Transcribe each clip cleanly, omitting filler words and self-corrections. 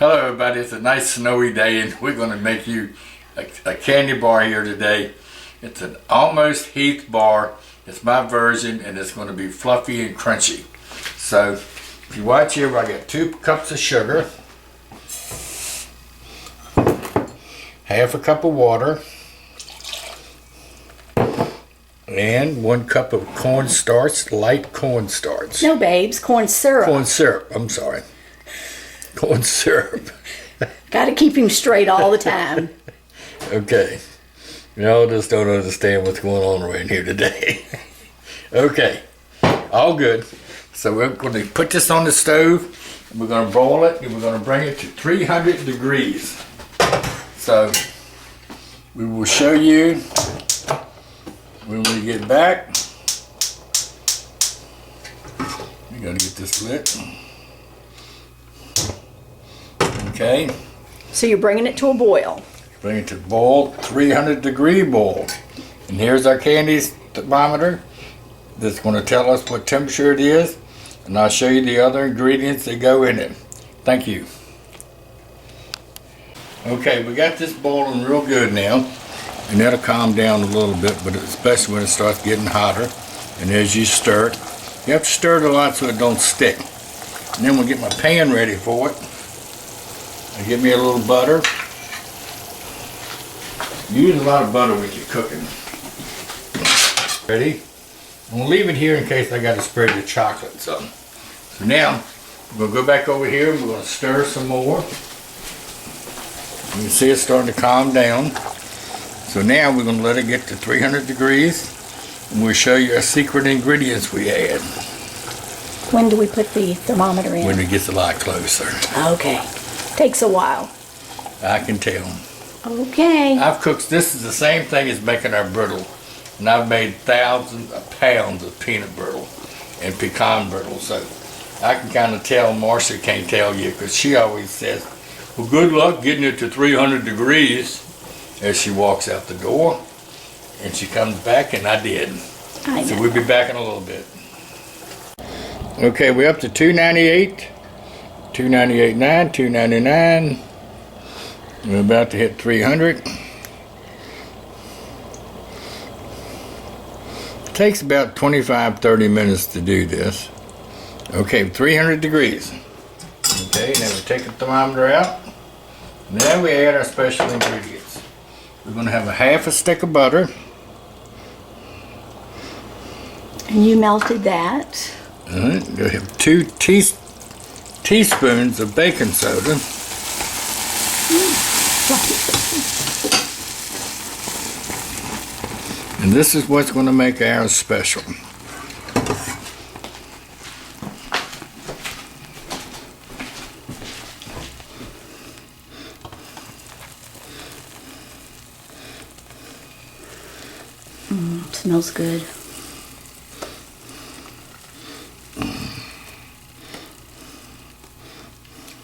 Hello everybody, it's a nice snowy day and we're going to make you a candy bar here today. It's an almost Heath bar. It's my version and it's going to be fluffy and crunchy. So if you watch here, I got 2 cups of sugar, half a cup of water, and 1 cup of cornstarch, light cornstarch. No, babes, corn syrup. Corn syrup, I'm sorry. Corn syrup. Got to keep him straight all the time. Okay. Y'all just don't understand what's going on right here today. Okay. All good. So we're going to put this on the stove, and we're going to boil it, and we're going to bring it to 300 degrees. So we will show you when we get back. We got to get this lit. Okay. So you're bringing it to a boil. Bring it to boil, 300-degree boil. And here's our candy thermometer that's going to tell us what temperature it is. And I'll show you the other ingredients that go in it. Thank you. Okay, we got this boiling real good now. And that'll calm down a little bit, but especially when it starts getting hotter. And as you stir it, you have to stir it a lot so it don't stick. And then we'll get my pan ready for it. I'll give me a little butter. Use a lot of butter when you're cooking. Ready? I'm going to leave it here in case I got to spread the chocolate some. So now, we're going to go back over here and we're going to stir some more. You can see it's starting to calm down. So now we're going to let it get to 300 degrees and we'll show you our secret ingredients we add. When do we put the thermometer in? When it gets a lot closer. Okay. Takes a while. I can tell. Okay. I've cooked, this is the same thing as making our brittle. And I've made thousands of pounds of peanut brittle and pecan brittle. So I can kind of tell, Marcia can't tell you, because she always says, well, good luck getting it to 300 degrees as she walks out the door. And she comes back, and I did. So we'll be back in a little bit. Okay, we're up to 298, 298.9, 299. We're about to hit 300. It takes about 25-30 minutes to do this. Okay, 300 degrees. Okay, now we take the thermometer out. Now we add our special ingredients. We're going to have a half a stick of butter. And you melted that. We're going to have 2 teaspoons of baking soda. And this is what's going to make ours special. Smells good.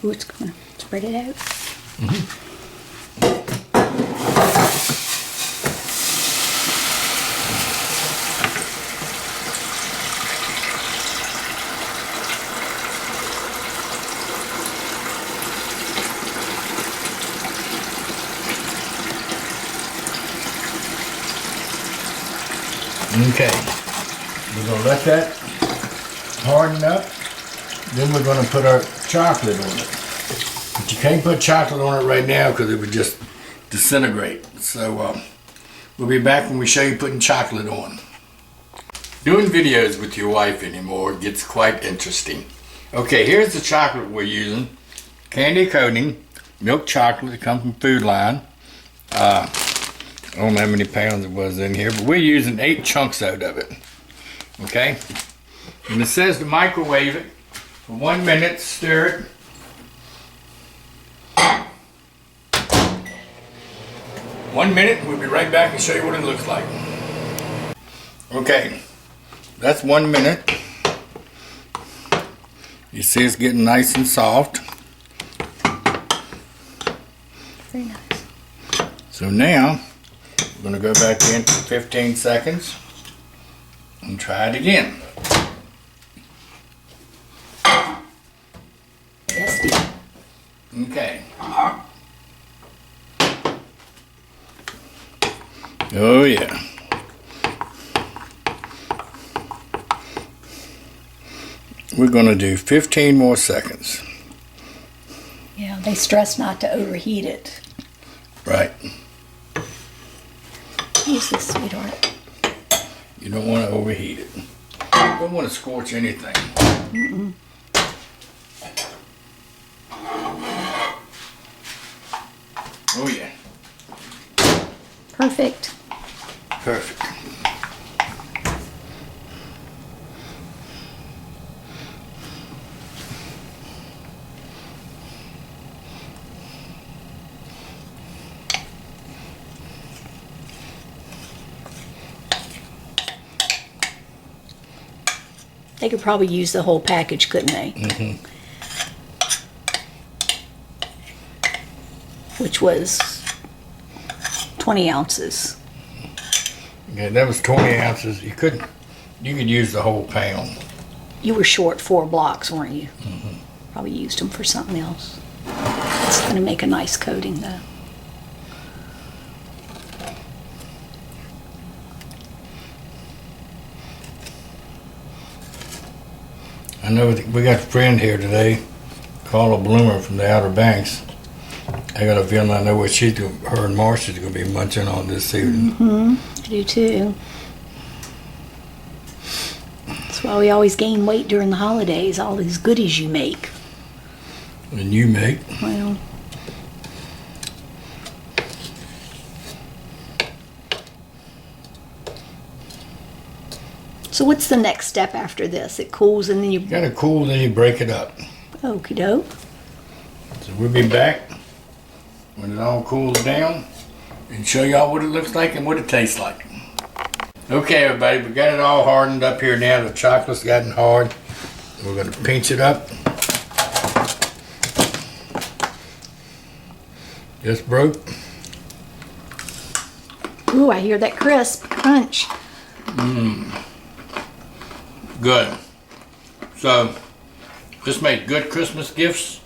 Ooh, it's going to spread it out. Okay, we're going to let that harden up. Then we're going to put our chocolate on it. But you can't put chocolate on it right now because it would just disintegrate. So we'll be back when we show you putting chocolate on. Doing videos with your wife anymore gets quite interesting. Okay, here's the chocolate we're using. Candy coating, milk chocolate that comes from Food Line. I don't know how many pounds it was in here, but we're using 8 chunks out of it. Okay? And it says to microwave it for 1 minute, stir it. One minute, we'll be right back and show you what it looks like. Okay, that's 1 minute. You see it's getting nice and soft. Very nice. So now, we're going to go back in for 15 seconds and try it again. Okay. Oh yeah. We're gonna do 15 more seconds. Yeah, they stress not to overheat it. Right. Use this, sweetheart. You don't want to overheat it. You don't want to scorch anything. Mm-mm. Oh yeah. Perfect. Perfect. They could probably use the whole package, couldn't they? Mm-hmm. Which was 20 ounces. Yeah, that was 20 ounces. You could use the whole pound. You were short 4 blocks, weren't you? Mm-hmm. Probably used them for something else. It's going to make a nice coating, though. I know we got a friend here today, Carla Bloomer from the Outer Banks. I got a feeling I know what her and Marcia's going to be munching on this evening. Mm-hmm. I do too. That's why we always gain weight during the holidays, all these goodies you make. And you make. Well, so what's the next step after this? It cools and then you... You got to cool, then you break it up. Okie doke. So we'll be back when it all cools down and show y'all what it looks like and what it tastes like. Okay, everybody, we got it all hardened up here now. The chocolate's gotten hard. We're going to pinch it up. Just broke. Ooh, I hear that crisp crunch. Mmm. Good. So, this makes good Christmas gifts.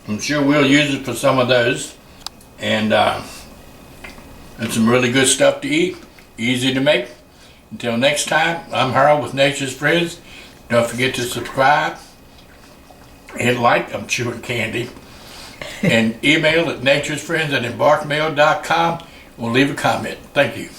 I'm sure we'll use it for some of those. And some really good stuff to eat. Easy to make. Until next time, I'm Harold with Nature's Friends. Don't forget to subscribe. Hit like, I'm chewing candy. And email at naturesfriends@embarkmail.com. We'll leave a comment. Thank you.